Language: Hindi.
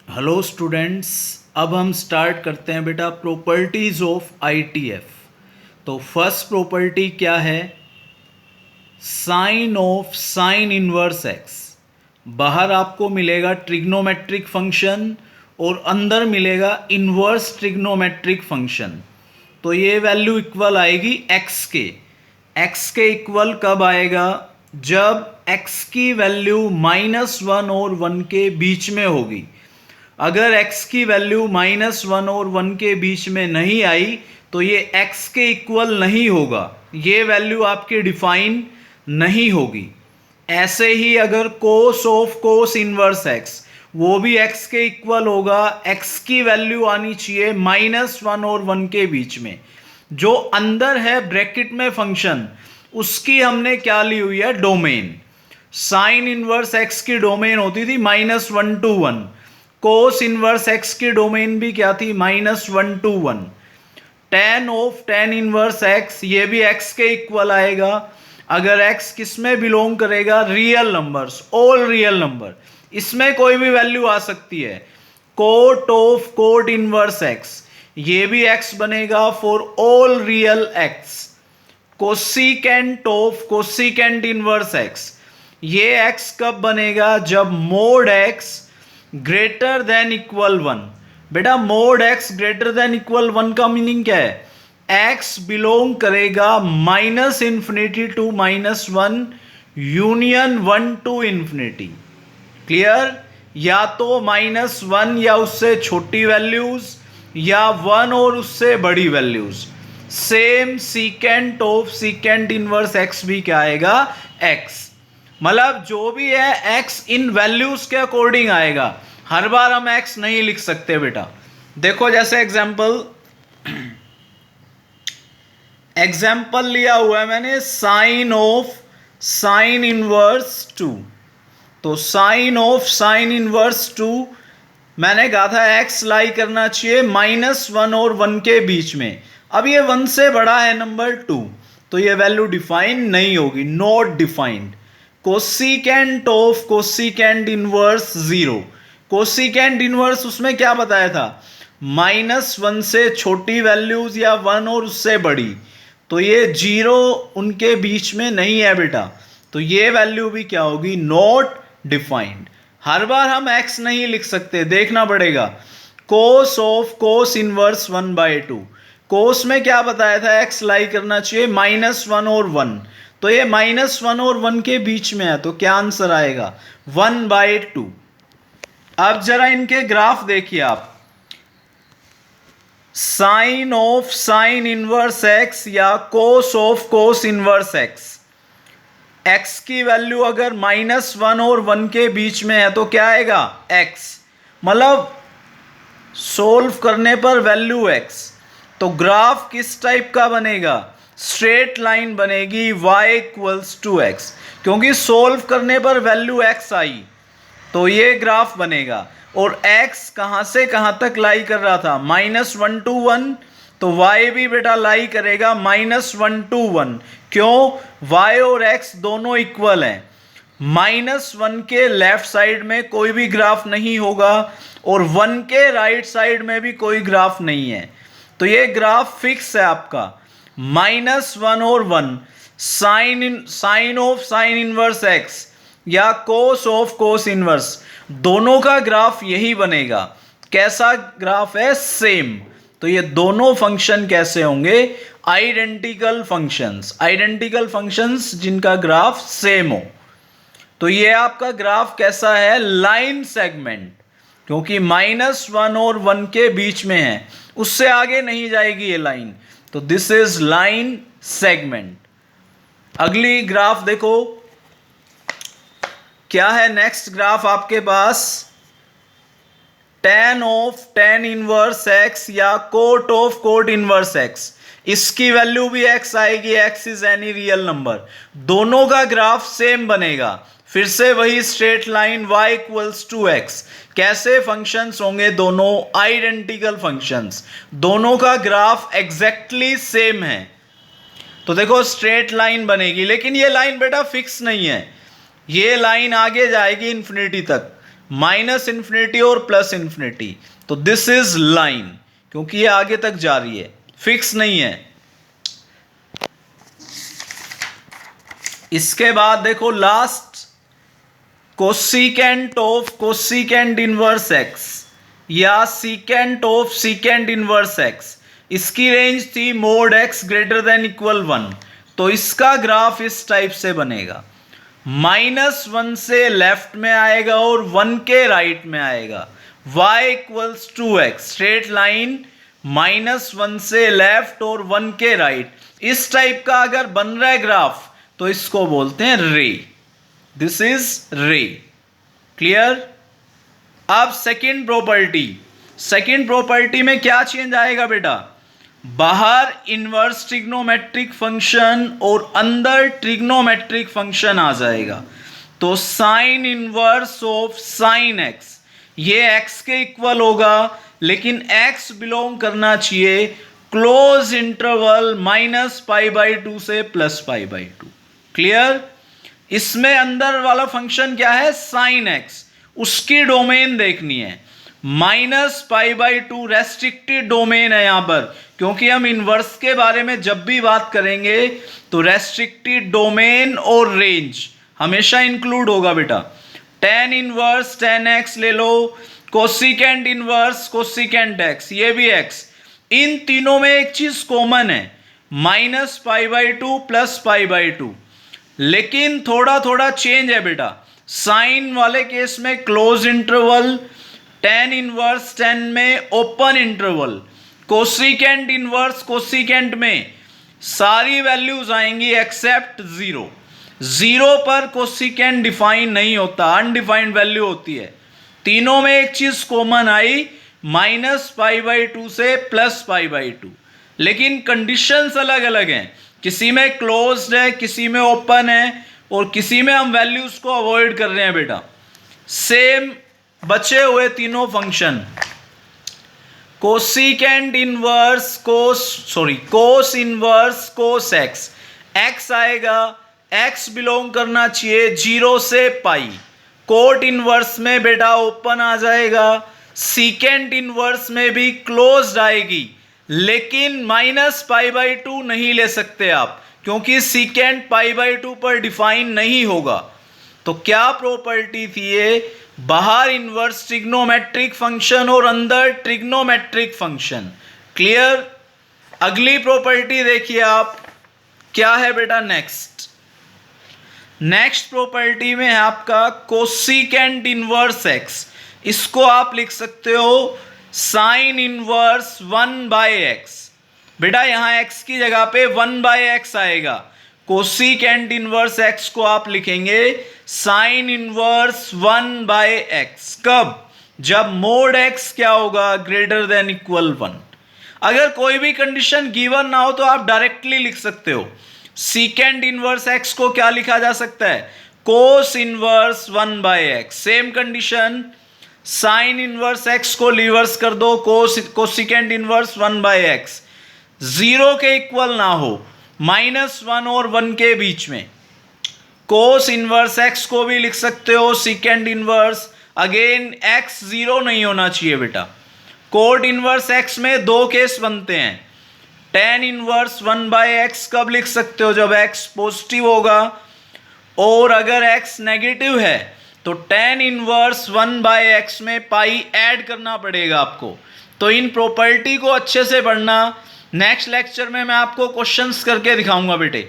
Hello students. अब हम स्टार्ट करते हैं बेटा प्रॉपर्टीज ऑफ आईटीएफ। तो फर्स्ट प्रॉपर्टी क्या है? Sine of sine inverse x. बाहर आपको मिलेगा ट्रिग्नोमेट्रिक फंक्शन और अंदर मिलेगा इनवर्स ट्रिग्नोमेट्रिक फंक्शन। तो ये वैल्यू इक्वल आएगी एक्स के। एक्स के इक्वल कब आएगा? जब एक्स की वैल्यू -1 और 1 के बीच में होगी। अगर x की वैल्यू -1 और 1 के बीच में नहीं आई तो ये x के इक्वल नहीं होगा, ये वैल्यू आपकी डिफाइन नहीं होगी। ऐसे ही अगर कोस ऑफ कोस इनवर्स x, वो भी x के इक्वल होगा। x की वैल्यू आनी चाहिए -1 और 1 के बीच में। जो अंदर है ब्रैकेट में फंक्शन, उसकी हमने क्या ली हुई है? डोमेन। साइन इनवर्स x की डोमेन होती थी -1 to 1। कोस इनवर्स एक्स की डोमेन भी क्या थी? -1 to 1। Ten of tan inverse x, ये भी एक्स के इक्वल आएगा। अगर एक्स किस में बिलोंग करेगा? Real numbers, all real number. इसमें कोई भी वैल्यू आ सकती है। Cot of cot inverse x, ये भी एक्स बनेगा for all real x. Cosecant of cosecant inverse x, ये एक्स कब बनेगा? जब mod x greater than equal 1। बेटा mod x greater than equal 1 का मीनिंग क्या है? एक्स बिलोंग करेगा -∞ to -1 यूनियन 1 to ∞। क्लियर? या तो -1 या उससे छोटी वैल्यूज, या 1 और उससे बड़ी values. Same secant of secant inverse x भी क्या आएगा? एक्स। मतलब जो भी है x इन वैल्यूज के अकॉर्डिंग आएगा। हर बार हम x नहीं लिख सकते बेटा। देखो जैसे एग्जाम्पल लिया हुआ है मैंने, साइन ऑफ साइन इनवर्स 2। तो साइन ऑफ साइन इनवर्स 2 मैंने कहा था x लाई करना चाहिए -1 और 1 के बीच में। अब ये 1 से बड़ा है नंबर 2, तो ये वैल्यू डिफाइन नहीं होगी, not defined. Cosecant of cosecant inverse 0। Cosecant inverse उसमें क्या बताया था? -1 से छोटी वैल्यूज या 1 और उससे बड़ी। तो ये 0 उनके बीच में नहीं है बेटा, तो ये वैल्यू भी क्या होगी? Not defined. हर बार हम x नहीं लिख सकते, देखना पड़ेगा। कोस ऑफ कोस इनवर्स 1/2। कोस में क्या बताया था? x लाई करना चाहिए -1 और 1। तो ये -1 और 1 के बीच में है, तो क्या आंसर आएगा? 1/2। अब जरा इनके ग्राफ देखिए आप। Sine of sine inverse x या cos of cos inverse x. X की वैल्यू अगर -1 और 1 के बीच में है तो क्या आएगा? x। मतलब सोल्व करने पर वैल्यू x। तो ग्राफ किस टाइप का बनेगा? स्ट्रेट लाइन बनेगी y = x, क्योंकि सोल्व करने पर वैल्यू x आई तो ये ग्राफ बनेगा। और x कहां से कहां तक लाई कर रहा था? -1 to 1। तो y भी बेटा लाई करेगा -1 to 1। क्यों? y और x दोनों इक्वल हैं। -1 के लेफ्ट साइड में कोई भी ग्राफ नहीं होगा और 1 के राइट साइड में भी कोई ग्राफ नहीं है। तो ये ग्राफ फिक्स है आपका। -1 और 1, sine of sine inverse x या कोस ऑफ कोस इनवर्स, दोनों का ग्राफ यही बनेगा। कैसा ग्राफ है? सेम। तो ये दोनों फंक्शन कैसे होंगे? Identical functions. आइडेंटिकल फंक्शंस जिनका ग्राफ सेम हो। तो ये आपका ग्राफ कैसा है? लाइन सेगमेंट, क्योंकि -1 और 1 के बीच में है, उससे आगे नहीं जाएगी ये लाइन। तो दिस इज लाइन सेगमेंट। अगली ग्राफ देखो क्या है। नेक्स्ट ग्राफ आपके पास tan of tan inverse x या cot of cot inverse x। इसकी वैल्यू भी x आएगी, x is any real number. दोनों का ग्राफ सेम बनेगा। फिर से वही स्ट्रेट लाइन y = x। कैसे फंक्शंस होंगे? दोनों आइडेंटिकल फंक्शंस, दोनों का ग्राफ एग्जैक्टली सेम है। तो देखो स्ट्रेट लाइन बनेगी, लेकिन ये लाइन बेटा फिक्स नहीं है, ये लाइन आगे जाएगी इन्फिनिटी तक। माइनस इन्फिनिटी और प्लस इन्फिनिटी, तो दिस इज लाइन, क्योंकि ये आगे तक जा रही है, फिक्स नहीं है। इसके बाद देखो last, cosecant of cosecant inverse x या secant of secant inverse x, इसकी रेंज थी mod x greater than equal 1। तो इसका ग्राफ इस टाइप से बनेगा, -1 से लेफ्ट में आएगा और 1 के राइट में आएगा, y equals to x, straight line -1 से लेफ्ट और 1 के राइट, इस टाइप का अगर बन रहा है ग्राफ तो इसको बोलते हैं रे, दिस इज रे। क्लियर? अब सेकेंड प्रॉपर्टी में क्या चेंज आएगा बेटा, बाहर इनवर्स ट्रिग्नोमेट्रिक फंक्शन और अंदर ट्रिग्नोमेट्रिक फंक्शन आ जाएगा। तो sine inverse of sine x, ये एक्स के इक्वल होगा, लेकिन एक्स बिलोंग करना चाहिए क्लोज इंटरवल -π/2 से +π/2। क्लियर? इसमें अंदर वाला फंक्शन क्या है, साइन एक्स, उसकी डोमेन देखनी है, -π/2 रेस्ट्रिक्टेड डोमेन है यहां पर, क्योंकि हम इनवर्स के बारे में जब भी बात करेंगे तो रेस्ट्रिक्टेड डोमेन और रेंज हमेशा इंक्लूड होगा बेटा। tan इनवर्स tan x ले लो, कोसिकेंट इनवर्स कोसिकेंट x, ये भी x, इन तीनों में एक चीज कॉमन है, -π/2 +π/2, लेकिन थोड़ा थोड़ा चेंज है बेटा। साइन वाले केस में close interval, tan inverse tan में open interval, cosecant inverse cosecant में सारी वैल्यूज आएंगी एक्सेप्ट 0। 0 पर कोसिकेंट डिफाइन नहीं होता, अनडिफाइंड वैल्यू होती है। तीनों में एक चीज कॉमन आई, -π/2 से +π/2, लेकिन कंडीशंस अलग अलग हैं, किसी में क्लोज्ड है, किसी में ओपन है, और किसी में हम वैल्यूज को अवॉइड कर रहे हैं बेटा। सेम बचे हुए तीनों function, cosecant inverse cos inverse cos x, x आएगा, एक्स बिलोंग करना चाहिए 0 से पाई, कोट इनवर्स में बेटा ओपन आ जाएगा, सीकेंट इनवर्स में भी क्लोज्ड आएगी, लेकिन -π/2 नहीं ले सकते आप, क्योंकि सीकेंट π/2 पर डिफाइन नहीं होगा। तो क्या प्रॉपर्टी थी ये, बाहर इनवर्स ट्रिग्नोमेट्रिक फंक्शन और अंदर ट्रिग्नोमेट्रिक फंक्शन। क्लियर? अगली प्रॉपर्टी देखिए आप, क्या है बेटा, नेक्स्ट प्रॉपर्टी में है आपका कोसिकेंट इनवर्स एक्स, इसको आप लिख सकते हो साइन इनवर्स 1/x, बेटा यहां x की जगह पे 1/x आएगा, कोसिकेंट इनवर्स x को आप लिखेंगे साइन इनवर्स 1/x। कब? जब मोड x क्या होगा, ग्रेटर देन इक्वल 1। अगर कोई भी कंडीशन गिवन ना हो तो आप डायरेक्टली लिख सकते हो, सीकेंट इनवर्स x को क्या लिखा जा सकता है, cos inverse 1/x। Same condition, sine inverse x को रिवर्स कर दो, कोसिकेंट इनवर्स 1/x, 0 के इक्वल ना हो, -1 और 1 के बीच में, कोस इनवर्स x को भी लिख सकते हो सीकेंट इनवर्स, अगेन x 0 नहीं होना चाहिए बेटा। कोट इनवर्स x में दो केस बनते हैं, tan इनवर्स 1/x कब लिख सकते हो, जब x पॉजिटिव होगा, और अगर x नेगेटिव है तो tan इनवर्स 1/x में पाई ऐड करना पड़ेगा आपको। तो इन प्रॉपर्टी को अच्छे से पढ़ना, नेक्स्ट लेक्चर में मैं आपको क्वेश्चंस करके दिखाऊंगा बेटे।